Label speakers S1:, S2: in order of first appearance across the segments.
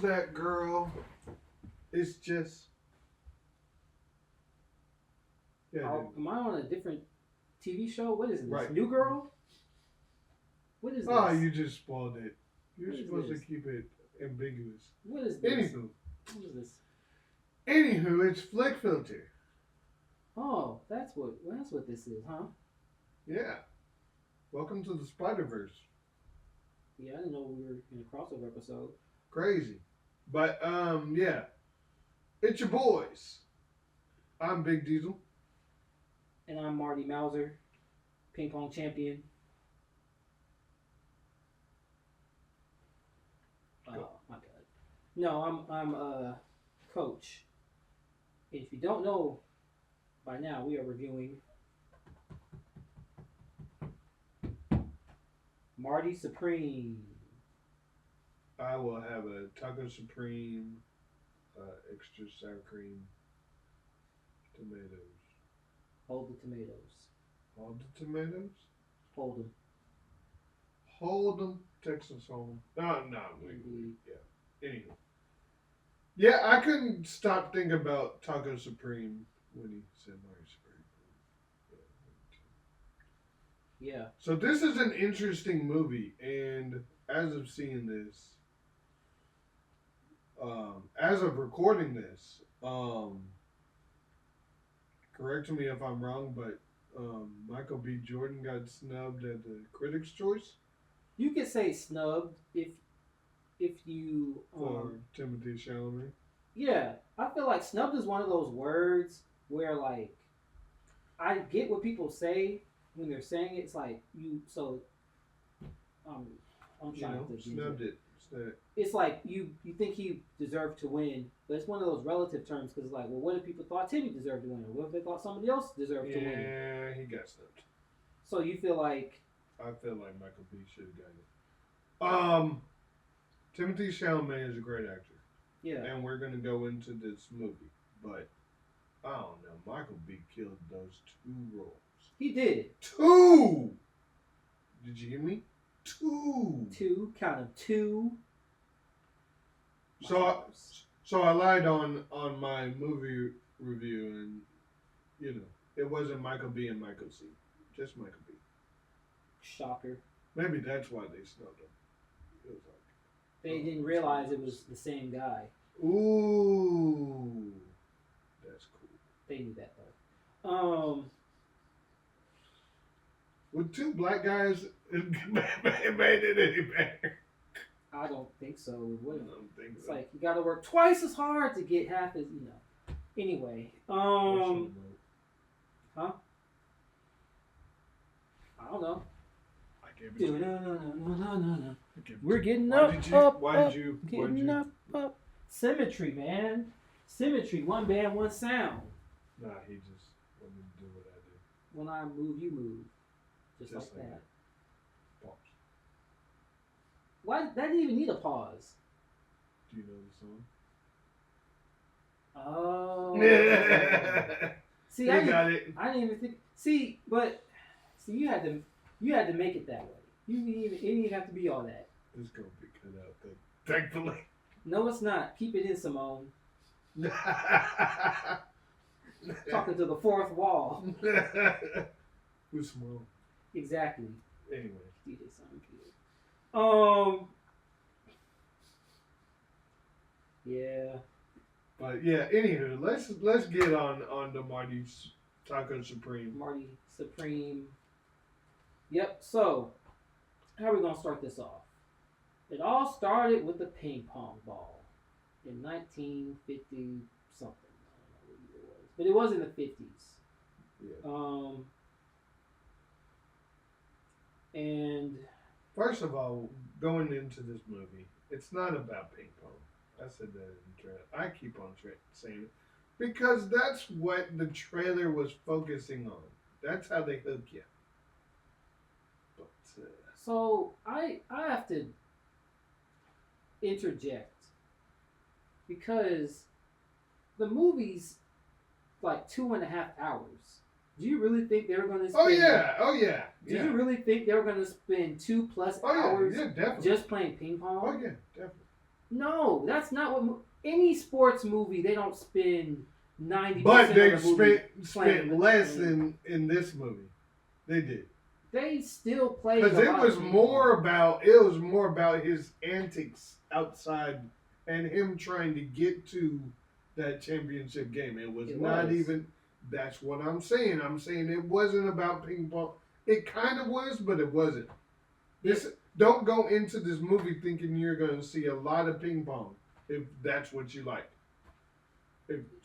S1: that girl? It's just. Yeah,
S2: Am I on a different TV show? What is this?
S1: Right.
S2: New Girl? What is this?
S1: Oh, you just spoiled it. You're
S2: What is
S1: supposed
S2: this?
S1: to keep it ambiguous.
S2: What is this?
S1: Anywho.
S2: What is this?
S1: Anywho, it's Flick Filter.
S2: Oh, that's what this is, huh?
S1: Yeah. Welcome to the Spider-Verse.
S2: Yeah, I didn't know we were in a crossover episode.
S1: Crazy. But, yeah. It's your boys. I'm Big Diesel.
S2: And I'm Marty Mauser, ping pong champion. Oh, my God. No, I'm coach. If you don't know by now, we are reviewing Marty Supreme.
S1: I will have a Taco Supreme, extra sour cream, tomatoes.
S2: Hold the tomatoes.
S1: Hold the tomatoes?
S2: Hold them.
S1: Hold them, Texas home. No,
S2: Indeed.
S1: yeah. Anyway. Yeah, I couldn't stop thinking about Taco Supreme when he said Marty Supreme.
S2: Yeah.
S1: So this is an interesting movie, and as of seeing this, as of recording this, correct me if I'm wrong, but Michael B. Jordan got snubbed at the Critics' Choice.
S2: You could say snubbed if you
S1: for Timothee Chalamet.
S2: Yeah, I feel like snubbed is one of those words where like I get what people say when they're saying it. It's like you so I'm trying to
S1: snubbed it.
S2: It's like you think he deserved to win, but it's one of those relative terms because like, well, what if people thought Timmy deserved to win, or what if they thought somebody else deserved to win?
S1: Yeah, he got snubbed.
S2: So you feel like?
S1: I feel like Michael B. should have gotten it. Timothée Chalamet is a great actor.
S2: Yeah.
S1: And we're gonna go into this movie, but I don't know. Michael B. killed those 2 roles.
S2: He did.
S1: 2. Did you hear me? 2.
S2: 2. Count them. 2.
S1: So I lied on my movie review, and it wasn't Michael B. and Michael C. Just Michael B.
S2: Shocker.
S1: Maybe that's why they snubbed him. It was like
S2: they didn't realize it was the same guy.
S1: Ooh, that's cool.
S2: They knew that though.
S1: With 2 black guys, it made it any better.
S2: I don't think so.
S1: I don't think
S2: it's
S1: so.
S2: like you got to work twice as hard to get half as Anyway, huh? I don't know.
S1: I gave it
S2: No. We're getting up. Symmetry, man. Symmetry. One band, one sound.
S1: Nah, he just wanted to do what I do.
S2: When I move, you move. Just like that.
S1: Pause.
S2: Why? That didn't even need a pause.
S1: Do you know the song?
S2: Oh. See, I
S1: got it.
S2: I didn't even think. See, you had to make it that way. It didn't even have to be all that.
S1: It's gonna be cut out, thankfully.
S2: No, it's not. Keep it in, Simone. Talking to the fourth wall.
S1: Who's Simone?
S2: Exactly.
S1: Anyway.
S2: Yeah.
S1: But yeah, anywho, let's get on the Marty Taco Supreme.
S2: Marty Supreme. Yep. So, how are we gonna start this off? It all started with the ping pong ball in 1950 something. I don't know what year it was, but it was in the 50s.
S1: Yeah.
S2: And
S1: first of all, going into this movie, it's not about ping pong. I said that in the trailer. I keep on saying it because that's what the trailer was focusing on. That's how they hook you. But
S2: so I have to interject because the movie's like 2.5 hours. Do you really think they were going to spend...
S1: Oh yeah.
S2: Do you really think they were going to spend 2+ hours
S1: definitely.
S2: just playing ping pong?
S1: Oh yeah, definitely.
S2: No, that's not what any sports movie. They don't spend 90%
S1: But they
S2: of the movie
S1: spent less in this movie. They did.
S2: They still played
S1: because it was more about his antics outside and him trying to get to that championship game. It was not even. That's what I'm saying. I'm saying it wasn't about ping pong. It kind of was, but it wasn't. Don't go into this movie thinking you're going to see a lot of ping pong if that's what you like.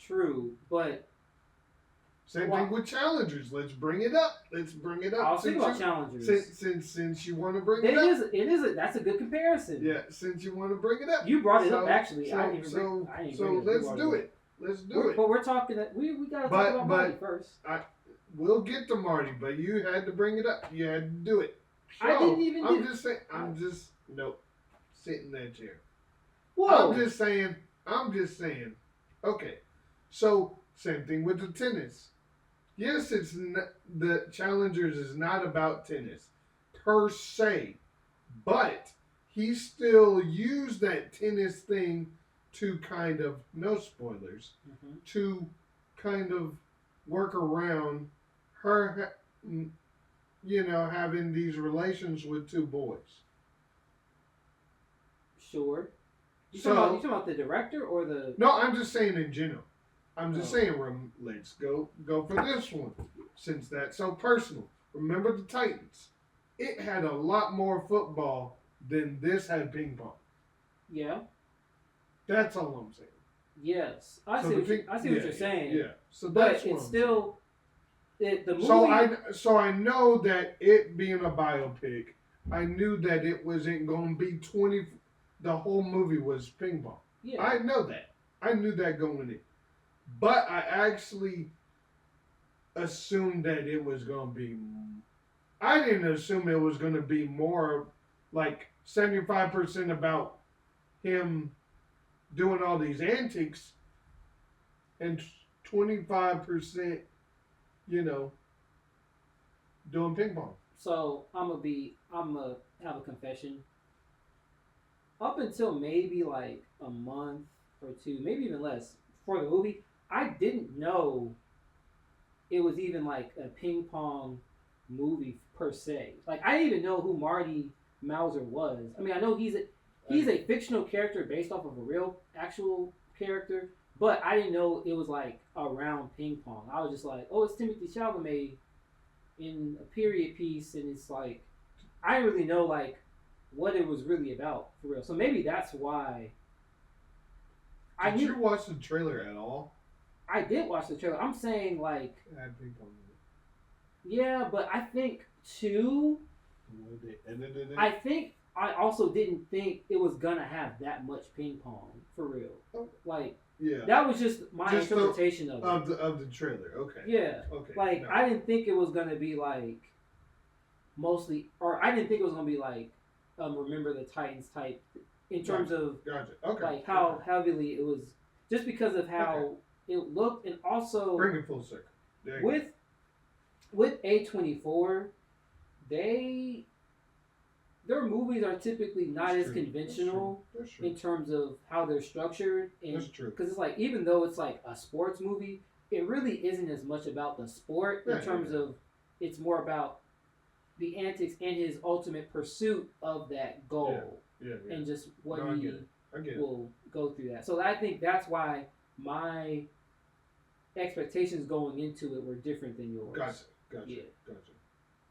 S2: True, but
S1: same thing with challengers. Let's bring it up.
S2: I was thinking about challengers.
S1: Since you want to bring it up.
S2: That's a good comparison.
S1: Yeah, since you want to bring it up.
S2: You brought it up actually.
S1: So let's do it. Let's do it.
S2: But we're talking that we got to talk about Marty first.
S1: We'll get to Marty, but you had to bring it up. You had to do it. So,
S2: I didn't even.
S1: I'm just saying. Nope. Sit in that chair.
S2: Whoa.
S1: I'm just saying. Okay. So same thing with the tennis. Yes, the challengers is not about tennis per se, but he still used that tennis thing to kind of, no spoilers, to kind of work around her, having these relations with two boys.
S2: Sure. You talking about the director or the?
S1: No, I'm just saying in general. I'm just saying, let's go for this one, since that's so personal. Remember the Titans. It had a lot more football than this had ping pong.
S2: Yeah.
S1: That's all I'm saying.
S2: Yes. I see what you're saying.
S1: Yeah. So
S2: that's but it's still the movie.
S1: So I know that it being a biopic, I knew that it wasn't going to be 20. The whole movie was ping pong.
S2: Yeah.
S1: I know that. I knew that going in. But I actually assumed that it was going to be. I didn't assume it was going to be more like 75% about him doing all these antics and 25%, doing ping pong.
S2: So I'm gonna have a confession. Up until maybe like a month or two, maybe even less, for the movie, I didn't know it was even like a ping pong movie per se. Like I didn't even know who Marty Mauser was. I mean, I know he's a fictional character based off of a real actual character, but I didn't know it was like around ping pong. I was just like, oh, it's Timothee Chalamet in a period piece, and it's like I didn't really know like what it was really about for real. So maybe that's why.
S1: Did you watch the trailer at all?
S2: I did watch the trailer. I'm saying like. Yeah, but I think too. I think I also didn't think it was gonna have that much ping pong for real. Like. Yeah. That was just my interpretation of
S1: the trailer. Okay.
S2: Yeah. Okay. Like no. I didn't think it was gonna be like. Mostly, or I didn't think it was gonna be like. Remember the Titans type in terms of like how heavily it was just because of how it looked, and also
S1: bring it full circle
S2: with A24, their movies are typically not as conventional in terms of how they're structured, and because it's like even though it's like a sports movie, it really isn't as much about the sport in terms of it's more about the antics and his ultimate pursuit of that goal, and just what he will go through that. So I think that's why my expectations going into it were different than yours.
S1: Gotcha.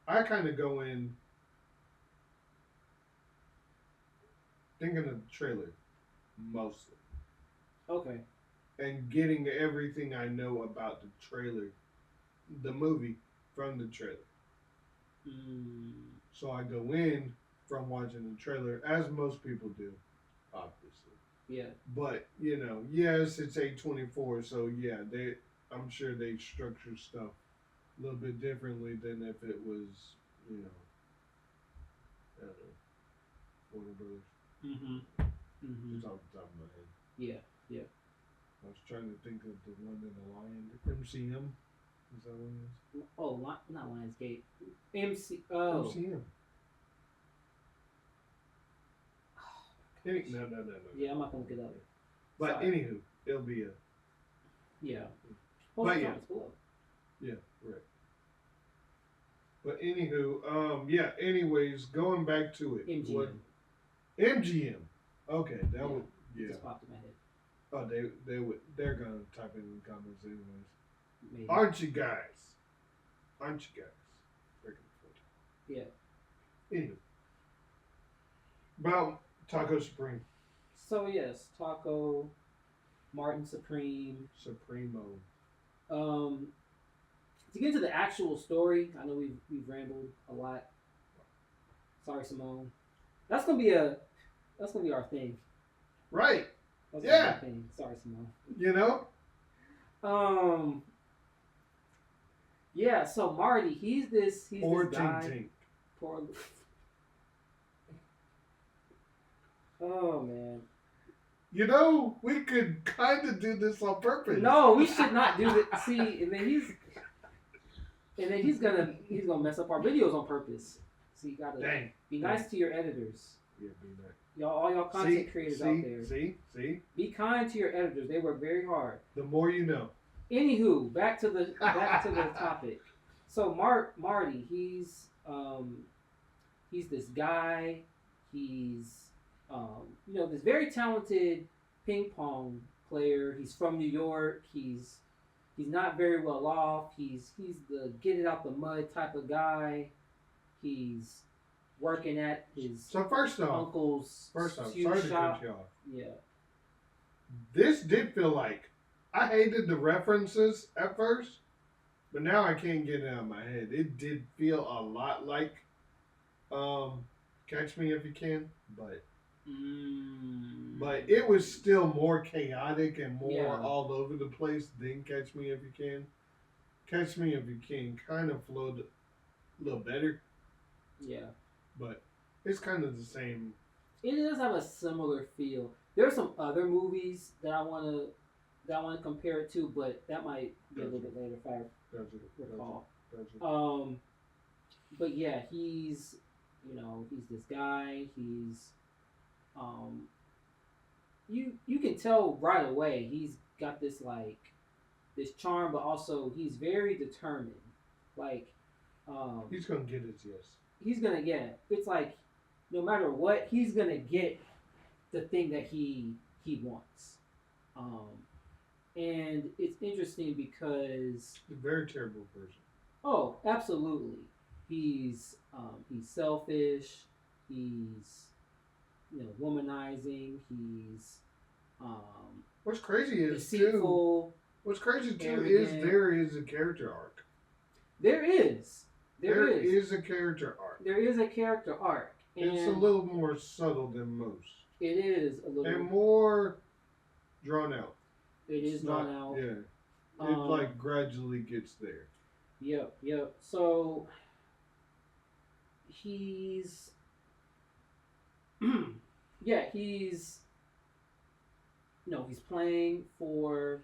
S1: I kind of go in thinking of the trailer mostly.
S2: Okay.
S1: And getting everything I know about the trailer, the movie, from the trailer. So I go in from watching the trailer, as most people do, obviously.
S2: Yeah.
S1: But yes, it's A24, so yeah, I'm sure they structure stuff a little bit differently than if it was, I don't know, Warner Brothers. Just off the top of my head.
S2: Yeah.
S1: I was trying to think of the one in the Lion, MCM. Is that what it is?
S2: Oh, not Lionsgate.
S1: MCM. No.
S2: Yeah, I'm not gonna look it up.
S1: But
S2: Sorry.
S1: anywho, it'll be a
S2: Yeah.
S1: But yeah.
S2: Comments below.
S1: yeah, right. But anywho, yeah. Anyways, going back to it.
S2: MGM.
S1: What MGM? Okay, that
S2: Yeah.
S1: would
S2: It just popped in my head.
S1: Oh, they're gonna type in the comments anyways.
S2: Maybe.
S1: Aren't you guys? Aren't you guys?
S2: Yeah.
S1: Anyway, about Taco Supreme.
S2: So yes, Taco, Martin Supreme.
S1: Supremo.
S2: To get into the actual story, I know we've rambled a lot. Sorry, Simone. That's gonna be our thing.
S1: Right.
S2: That's
S1: Yeah.
S2: gonna be our thing. Sorry, Simone.
S1: You know?
S2: Yeah, so Marty, he's this
S1: Poor
S2: this guy.
S1: Tink Tink.
S2: Poor. Oh man.
S1: You know, we could kind of do this on purpose.
S2: No, we should not do that. See, and then he's gonna mess up our videos on purpose. So you gotta be nice to your editors.
S1: Yeah, be nice.
S2: All y'all content creators out there.
S1: See?
S2: Be kind to your editors. They work very hard.
S1: The more you know.
S2: Anywho, back to the topic. So Marty, he's this guy. He's this very talented ping pong player. He's from New York. He's not very well off. He's the get it out the mud type of guy. He's working at his uncle's
S1: sorry
S2: huge
S1: to
S2: shop.
S1: cut you off.
S2: Yeah.
S1: This did feel like I hated the references at first, but now I can't get it out of my head. It did feel a lot like Catch Me If You Can, but it was still more chaotic and more all over the place than Catch Me If You Can. Catch Me If You Can kind of flowed a little better.
S2: Yeah.
S1: But it's kind of the same.
S2: It does have a similar feel. There are some other movies that I want to compare it to, but that might be a little bit later if I recall. But yeah, he's this guy. He's you can tell right away he's got this charm, but also he's very determined.
S1: He's gonna get his yes.
S2: He's gonna get. It's like no matter what, he's gonna get the thing that he wants. And it's interesting because
S1: a very terrible person.
S2: Oh, absolutely. He's selfish. He's womanizing. He's
S1: what's crazy is
S2: deceitful.
S1: What's crazy too
S2: arrogant.
S1: is there is a character arc.
S2: There is
S1: a character arc.
S2: There is a character arc. And
S1: it's a little more subtle than most.
S2: It is a little
S1: and more drawn out.
S2: It is drawn out.
S1: Yeah. It gradually gets there.
S2: Yep. So he's he's playing for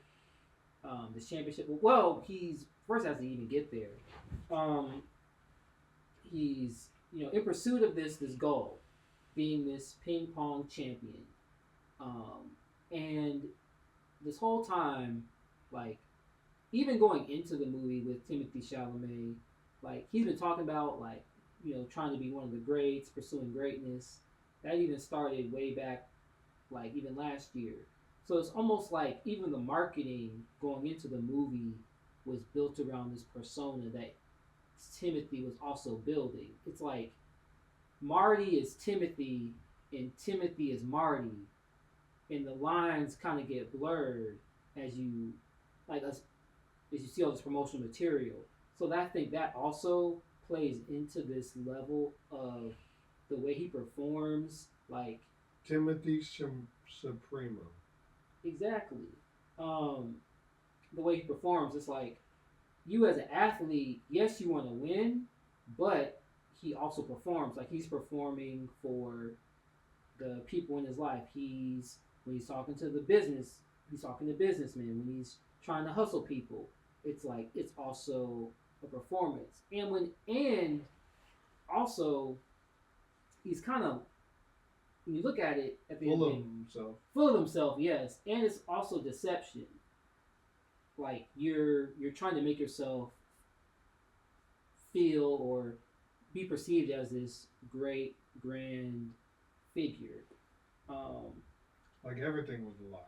S2: this championship. Well, he's first has to even get there. He's in pursuit of this goal, being this ping pong champion. And this whole time, even going into the movie with Timothée Chalamet, he's been talking about trying to be one of the greats, pursuing greatness. That even started way back, even last year. So it's almost like even the marketing going into the movie was built around this persona that Timothy was also building. It's like Marty is Timothy and Timothy is Marty, and the lines kind of get blurred as you see all this promotional material. So I think that also plays into this level of the way he performs,
S1: Timothée Supremo.
S2: Exactly. The way he performs, it's like you as an athlete, yes, you want to win, but he also performs. He's performing for the people in his life. When he's talking to the business, he's talking to businessmen. When he's trying to hustle people, it's also a performance. And also he's kind of, when you look at it at the
S1: Full
S2: end
S1: of
S2: of the day,
S1: himself.
S2: full of himself, yes, and it's also deception. Like you're trying to make yourself feel or be perceived as this great grand figure. Um,
S1: Like everything was a lie.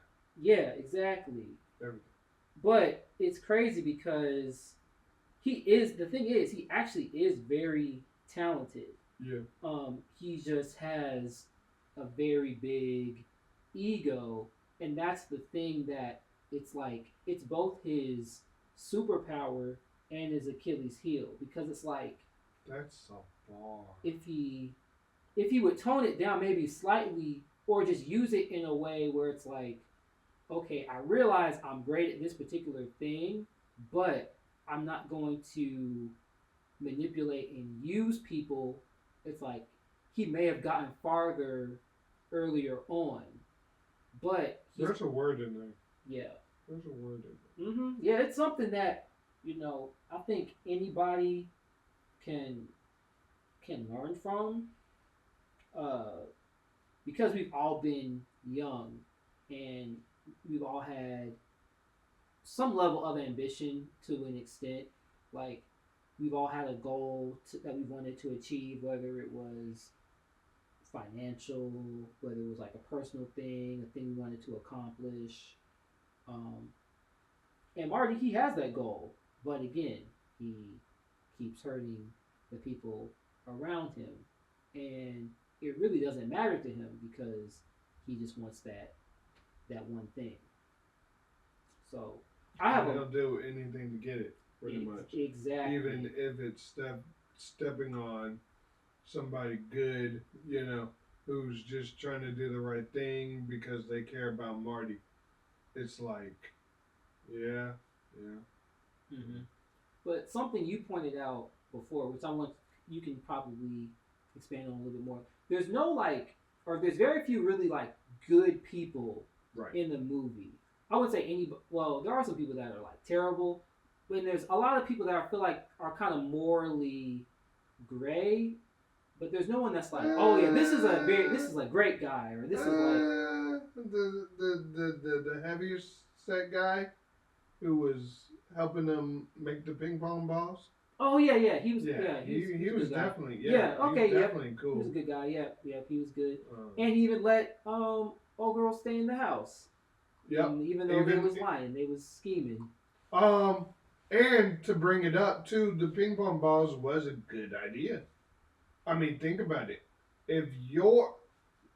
S2: yeah, exactly.
S1: Everything.
S2: But it's crazy because he is the thing is he actually is very talented.
S1: Yeah.
S2: He just has a very big ego, and that's the thing that it's like it's both his superpower and his Achilles heel because it's like
S1: That's a bar.
S2: if he would tone it down maybe slightly or just use it in a way where it's like okay, I realize I'm great at this particular thing, but I'm not going to manipulate and use people. It's like he may have gotten farther earlier on, but
S1: There's a word in there.
S2: yeah,
S1: There's a word in there.
S2: yeah, it's something that I think anybody can learn from, uh, because we've all been young and we've all had some level of ambition to an extent. Like we've all had a goal that we wanted to achieve, whether it was financial, whether it was like a personal thing, a thing we wanted to accomplish. Um, and Marty, he has that goal, but again, he keeps hurting the people around him, and it really doesn't matter to him because he just wants that one thing. So I have
S1: He'll do anything to get it, pretty much.
S2: Exactly.
S1: Even if it's stepping on somebody good, who's just trying to do the right thing because they care about Marty. It's like, yeah.
S2: But something you pointed out before, which I want you can probably expand on a little bit more. There's no or there's very few really like good people
S1: Right.
S2: in the movie. I wouldn't say any. Well, there are some people that are like terrible, but there's a lot of people that I feel like are kind of morally gray. But there's no one that's like, oh yeah, this is a great guy, or this is like
S1: the heaviest set guy who was helping them make the ping pong balls.
S2: Oh yeah, he was
S1: he was definitely
S2: okay,
S1: he was definitely cool.
S2: He was a good guy, yeah, he was good, and he even let old girl stay in the house.
S1: Yeah,
S2: even though they was lying, they was scheming.
S1: And to bring it up too, the ping pong balls was a good idea. I mean, think about it. If you're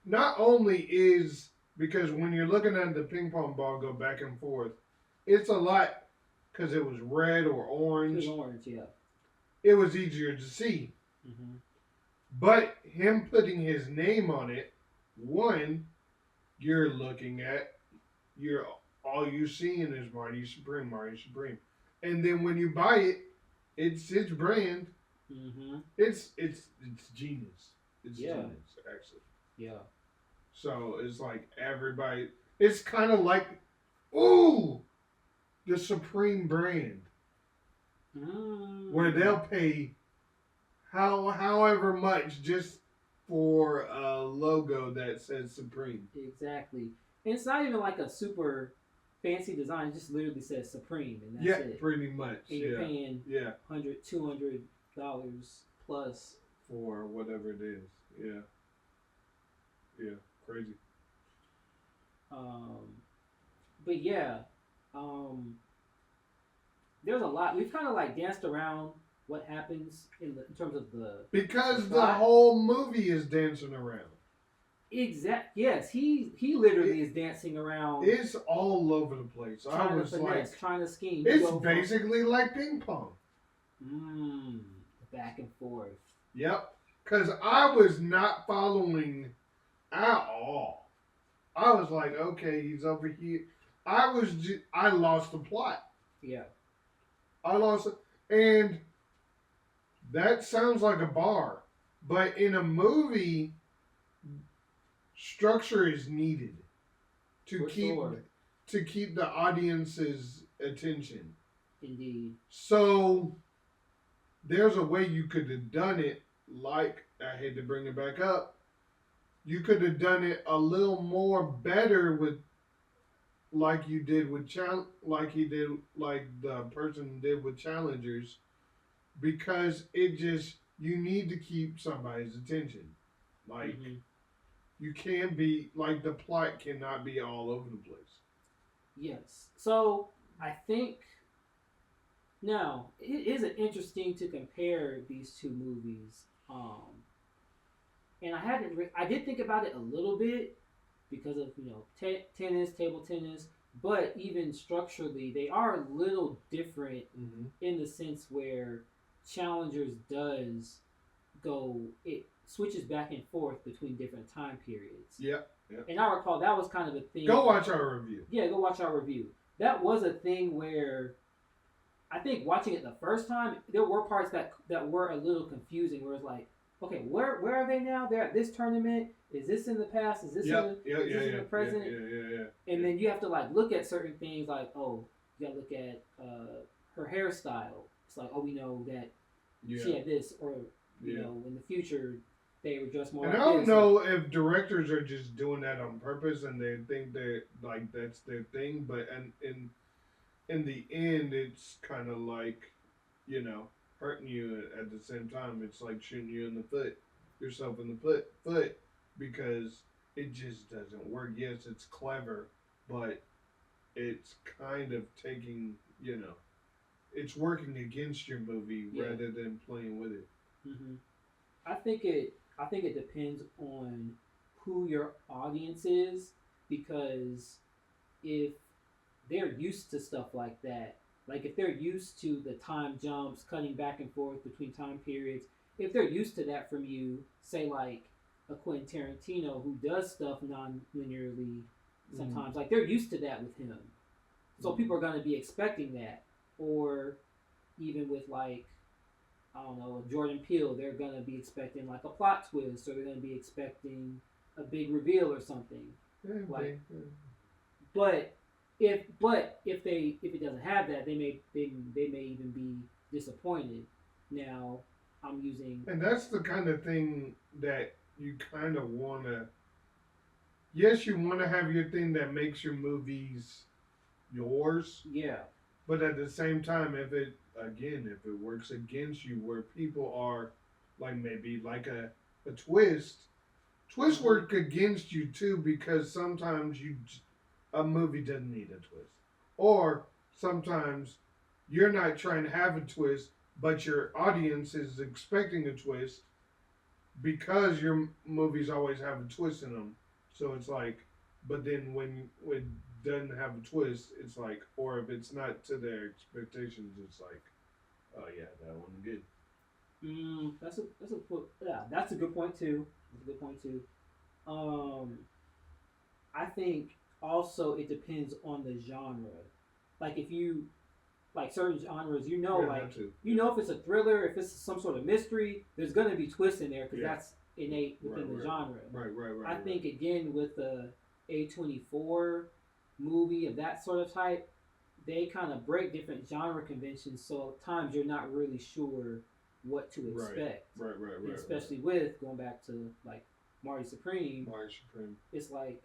S1: not only is because when you're looking at the ping pong ball go back and forth, it's a lot because it was red or orange.
S2: It was orange, yeah.
S1: It was easier to see.
S2: Mm-hmm.
S1: But him putting his name on it, one, you're looking at, all you're seeing is Marty Supreme. And then when you buy it, it's his brand.
S2: Mm-hmm.
S1: It's genius. It's genius, actually.
S2: Yeah.
S1: So it's like everybody. It's kind of like, ooh, the Supreme brand, where they'll pay however much just for a logo that says Supreme.
S2: Exactly. And it's not even like a super fancy design. It just literally says Supreme, and that's it.
S1: Pretty much.
S2: And you're paying $100, $200 plus
S1: for whatever it is. Yeah, crazy.
S2: But yeah, there's a lot. We've kind of like danced around what happens in terms of
S1: because the whole movie is dancing around.
S2: Yes, he literally is dancing around.
S1: It's all over the place.
S2: Trying to scheme.
S1: It's basically like ping pong.
S2: Back and forth.
S1: Yep. Because I was not following at all. I was like, okay, he's over here. I lost the plot.
S2: Yeah.
S1: I lost it. And that sounds like a bar. But in a movie, structure is needed to keep the audience's attention.
S2: Indeed.
S1: So there's a way you could have done it, like, I hate to bring it back up, you could have done it a little more better with like you did with like he did like the person did with challengers because it just you need to keep somebody's attention. Like
S2: Mm-hmm.
S1: you can't be like the plot cannot be all over the place.
S2: Yes. So I think now it is interesting to compare these two movies. And I hadn't. I did think about it a little bit because of tennis, table tennis, but even structurally, they are a little different
S1: Mm-hmm.
S2: in the sense where Challengers does go. It switches back and forth between different time periods.
S1: Yep. Yep.
S2: And I recall that was kind of a thing.
S1: Go watch our review.
S2: Yeah, go watch our review. That was a thing where I think watching it the first time, there were parts that were a little confusing. Where it's like, okay, where are they now? They're at this tournament. Is this in the past? Is this in the present?
S1: Yeah.
S2: And then you have to like look at certain things like, oh, you gotta look at her hairstyle. It's like, oh, we know that she had this, or you know, in the future they were dressed more.
S1: And
S2: like
S1: I don't
S2: this.
S1: know if directors are just doing that on purpose and they think they're like that's their thing, but in the end, it's kind of like, you know, hurting you at the same time. It's like shooting you in the foot, yourself in the foot, because it just doesn't work. Yes, it's clever, but it's kind of taking, you know, it's working against your movie rather than playing with it.
S2: Mm-hmm. I think it depends on who your audience is, because if they're used to stuff like that, like if they're used to the time jumps, cutting back and forth between time periods, if they're used to that from you, say like a Quentin Tarantino who does stuff non-linearly sometimes, like they're used to that with him, so people are going to be expecting that. Or even with like, I don't know, Jordan Peele, they're going to be expecting like a plot twist, or they're going to be expecting a big reveal or something. But if it doesn't have that, they may even be disappointed. Now I'm using,
S1: and that's the kind of thing that you kind of want to. Yes, you want to have your thing that makes your movies yours.
S2: Yeah.
S1: But at the same time, if it works against you, where people are like maybe like a twist, twists work against you too, because sometimes a movie doesn't need a twist, or sometimes you're not trying to have a twist, but your audience is expecting a twist because your movies always have a twist in them. So it's like, but then when it doesn't have a twist, it's like, or if it's not to their expectations, it's like, oh yeah, that one good.
S2: That's a good point too. I think also it depends on the genre. Like if you like certain genres, you know if it's a thriller, if it's some sort of mystery, there's gonna be twists in there because that's innate within the genre.
S1: Right.
S2: I think again with the A24 movie of that sort of type, they kind of break different genre conventions, so at times you're not really sure what to expect.
S1: Right.
S2: And especially with going back to like Marty Supreme. It's like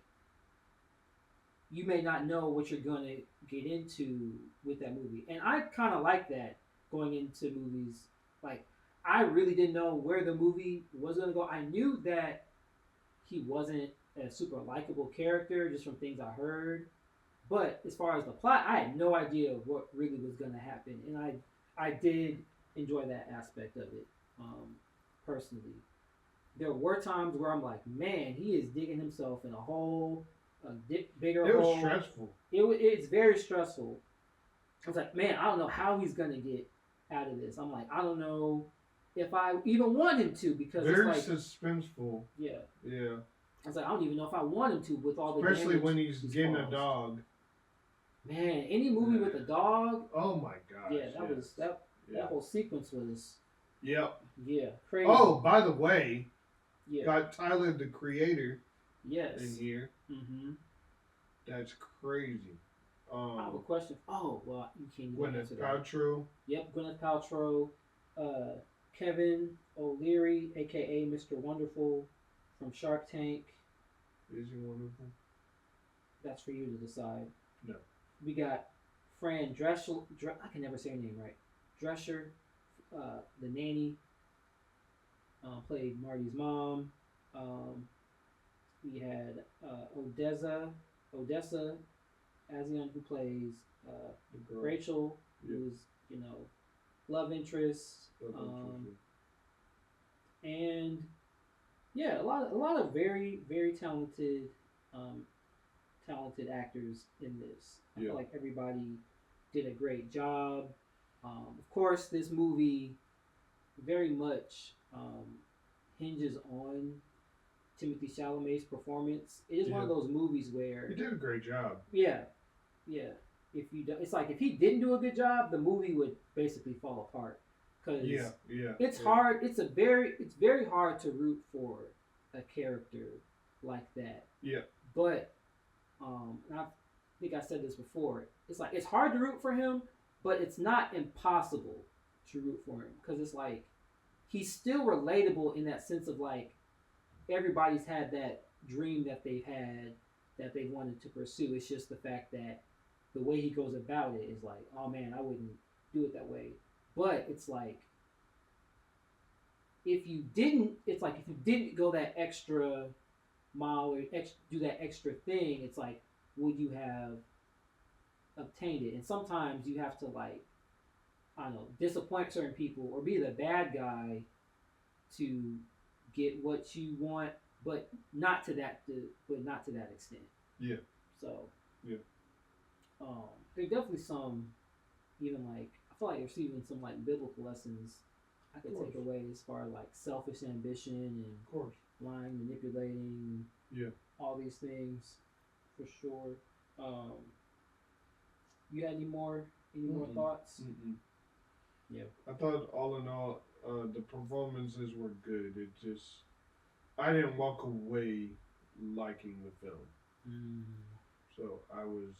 S2: you may not know what you're gonna get into with that movie, and I kind of like that going into movies. Like I really didn't know where the movie was gonna go. I knew that he wasn't a super likable character just from things I heard, but as far as the plot, I had no idea what really was gonna happen, and I did enjoy that aspect of it. Personally, there were times where I'm like, man, he is digging himself in a hole. Bigger
S1: it was
S2: hole.
S1: Stressful.
S2: It's very stressful. I was like, man, I don't know how he's gonna get out of this. I'm like, I don't know if I even want him to, because
S1: very
S2: it's like
S1: suspenseful.
S2: Yeah.
S1: I
S2: was like, I don't even know if I want him to with all the
S1: especially when he's getting caused. A dog.
S2: Man, any movie with a dog.
S1: Oh my gosh.
S2: Yeah, that whole sequence was.
S1: Yep.
S2: Yeah, crazy.
S1: Oh, by the way, got Tyler the Creator.
S2: Yes.
S1: In here.
S2: Mm-hmm.
S1: That's crazy.
S2: I have a question. Oh, well, you can't.
S1: Gwyneth Paltrow.
S2: Yep, Gwyneth Paltrow. Kevin O'Leary, aka Mr. Wonderful, from Shark Tank.
S1: Is he one of them?
S2: That's for you to decide.
S1: No.
S2: We got Fran Drescher. I can never say her name right. Drescher, the nanny, played Marty's mom. We had Odessa Azion, who plays Rachel, who's love interest. And yeah, a lot of very very talented actors in this. I feel like everybody did a great job. Of course, this movie very much hinges on Timothée Chalamet's performance. It is one of those movies where
S1: he did a great job.
S2: Yeah. If you do, it's like if he didn't do a good job, the movie would basically fall apart. Because it's hard. It's very hard to root for a character like that.
S1: Yeah.
S2: But I think I said this before. It's like it's hard to root for him, but it's not impossible to root for him because it's like he's still relatable in that sense of like everybody's had that dream that they've had that they wanted to pursue. It's just the fact that the way he goes about it is like, oh man, I wouldn't do it that way. But it's like if you didn't go that extra mile or do that extra thing, it's like, would you have obtained it? And sometimes you have to like, I don't know, disappoint certain people or be the bad guy to get what you want, but not to that extent.
S1: Yeah.
S2: So.
S1: Yeah.
S2: There's definitely some, even like I feel like there's even some like biblical lessons I could take away as far as like selfish ambition and lying, manipulating, all these things, for sure. You had any more thoughts?
S1: Mm-mm.
S2: Yeah.
S1: I thought all in all, the performances were good. It just, I didn't walk away liking the film. So I was,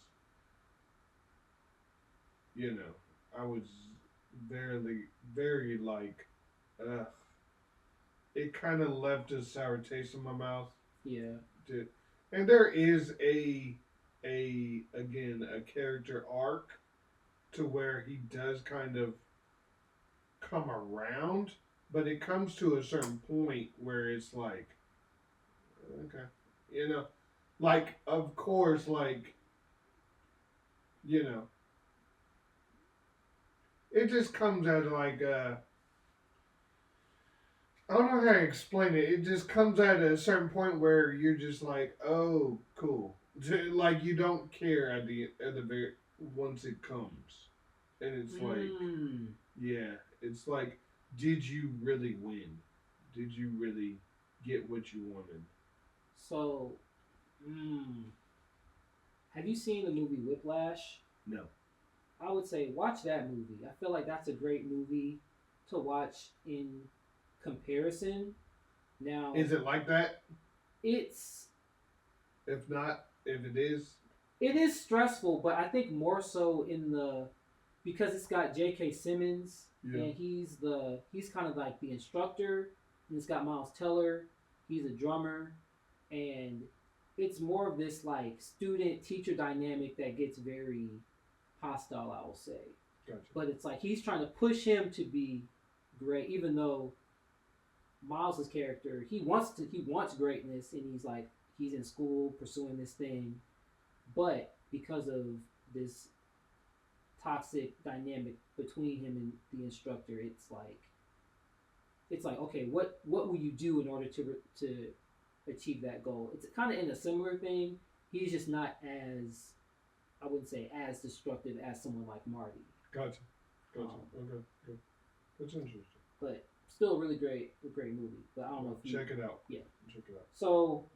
S1: I was very like, it kind of left a sour taste in my mouth.
S2: Yeah.
S1: And there is a character arc to where he does kind of come around, but it comes to a certain point where it's like, okay, like, of course, like, it just comes out of like, I don't know how to explain it. It just comes at a certain point where you're just like, oh, cool. Like you don't care at the very once it comes, and it's like, it's like, did you really win? Did you really get what you wanted?
S2: So, have you seen the movie Whiplash?
S1: No.
S2: I would say watch that movie. I feel like that's a great movie to watch in comparison. Now,
S1: is it like that?
S2: It's,
S1: if not, if it is,
S2: it is stressful, but I think more so because it's got J.K. Simmons and he's kind of like the instructor, and it's got Miles Teller, he's a drummer, and it's more of this like student teacher dynamic that gets very hostile, I will say.
S1: Gotcha.
S2: But it's like he's trying to push him to be great, even though Miles's character, he wants greatness, and he's in school pursuing this thing, but because of this toxic dynamic between him and the instructor, it's like okay, what will you do in order to achieve that goal? It's kind of in a similar thing. He's just not as, I wouldn't say as destructive as someone like Marty.
S1: Gotcha. Okay, good. That's interesting.
S2: But still a really great movie. But I don't know if
S1: check it out.
S2: Yeah.
S1: Check it out.
S2: So,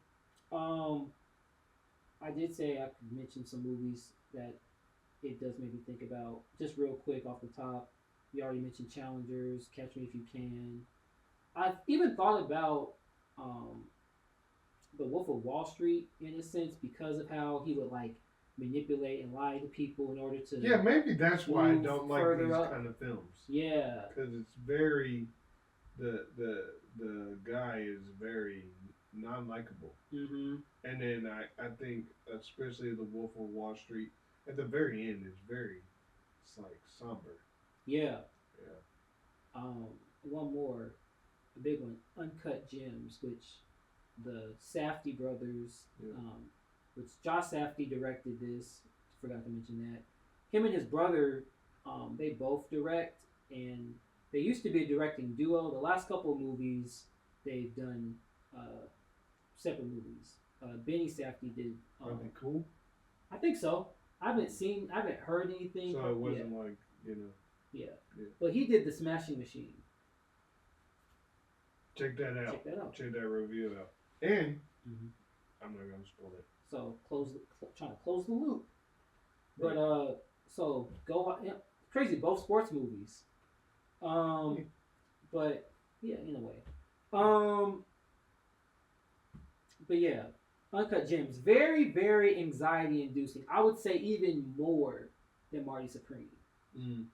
S2: I did say I could mention some movies that it does make me think about. Just real quick off the top, you already mentioned Challengers, Catch Me If You Can. I've even thought about The Wolf of Wall Street in a sense because of how he would like manipulate and lie to people in order to
S1: maybe that's why I don't like these kind of films.
S2: Yeah,
S1: because it's very the guy is very non-likable.
S2: Mm-hmm.
S1: And then I think especially the Wolf of Wall Street at the very end is very, it's like somber.
S2: Yeah.
S1: Yeah.
S2: Um, one more, a big one, Uncut Gems, which the Safdie brothers,
S1: Yeah.
S2: which Josh Safdie directed this. Forgot to mention that. Him and his brother, they both direct, and they used to be a directing duo. The last couple of movies they've done separate movies. Benny Safdie did.
S1: Are they cool?
S2: I think so. I haven't heard anything.
S1: So it wasn't like,
S2: Yeah.
S1: Yeah.
S2: But he did the Smashing Machine.
S1: Check that out.
S2: Check that out.
S1: Check that review out. And
S2: Mm-hmm.
S1: I'm not gonna spoil it.
S2: So trying to close the loop.
S1: Right.
S2: But so go crazy, both sports movies. But yeah, in a way. But yeah, Uncut Gems, very very anxiety inducing. I would say even more than Marty Supreme.
S1: Mm.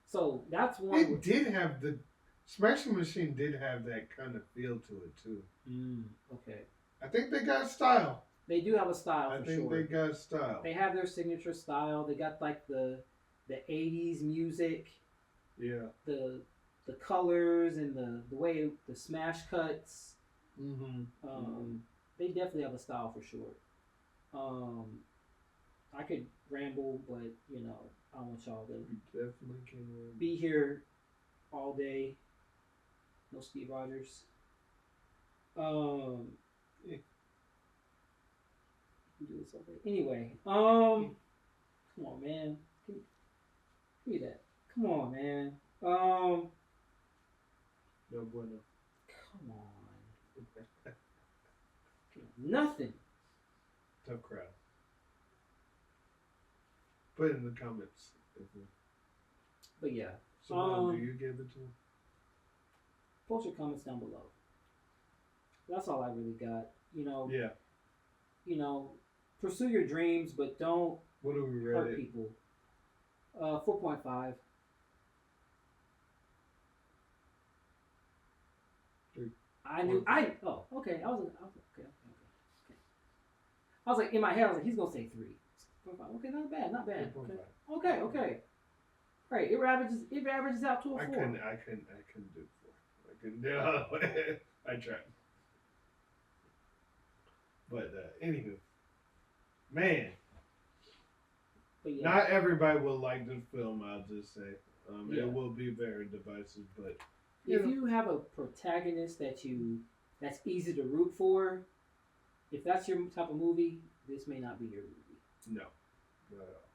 S2: So that's one.
S1: It did have the Smashing Machine did have that kind of feel to it too.
S2: Okay.
S1: I think they got style.
S2: They do have a style.
S1: I
S2: for
S1: think
S2: sure.
S1: they got style.
S2: They have their signature style. They got like the 80s music.
S1: Yeah.
S2: The colors and the way the smash cuts.
S1: Mm-hmm.
S2: They definitely have a style for sure. I could ramble, but I don't want y'all to
S1: We definitely can.
S2: be here all day. No Steve Rogers.
S1: Yeah.
S2: Do this all day. Anyway, come on, man. Give me that. Come on, man.
S1: No bueno.
S2: Come on. Nothing.
S1: Tough crowd. Put it in the comments.
S2: But yeah.
S1: So what do you give it to?
S2: Post your comments down below. That's all I really got.
S1: Yeah.
S2: Pursue your dreams, but don't
S1: What do we
S2: hurt
S1: rate it?
S2: people. 4.5. I knew. Oh, okay. I was okay. I was like in my head. I was like, he's gonna say 3. 4.5. Okay, not bad. Not bad.
S1: 3.5.
S2: Okay. Right. It averages out to a 4.
S1: I couldn't do 4. I couldn't do. I tried. But anywho, man,
S2: But yeah.
S1: not everybody will like this film. I'll just say,
S2: Yeah.
S1: it will be very divisive. But
S2: If you have a protagonist that's easy to root for, if that's your type of movie, this may not be your movie.
S1: no, not at all.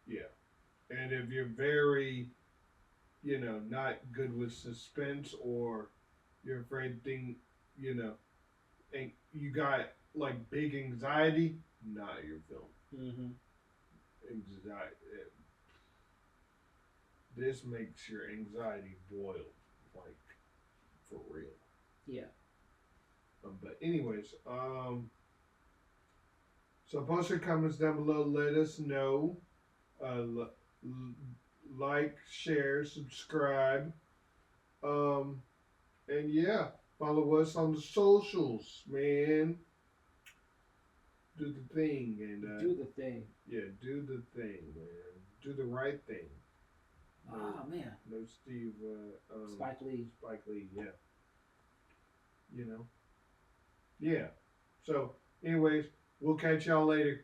S1: Yeah, and if you're very, not good with suspense or you're afraid and you got like big anxiety, not your film.
S2: Mm-hmm.
S1: Anxiety. This makes your anxiety boil, like for real.
S2: Yeah.
S1: But anyways, so post your comments down below. Let us know. Like, share, subscribe, and yeah, follow us on the socials, man. Do the thing and
S2: Do the thing.
S1: Yeah, do the thing, man. Do the right thing.
S2: Oh man.
S1: No Steve.
S2: Spike Lee.
S1: Spike Lee, yeah. Yeah. So, anyways, we'll catch y'all later.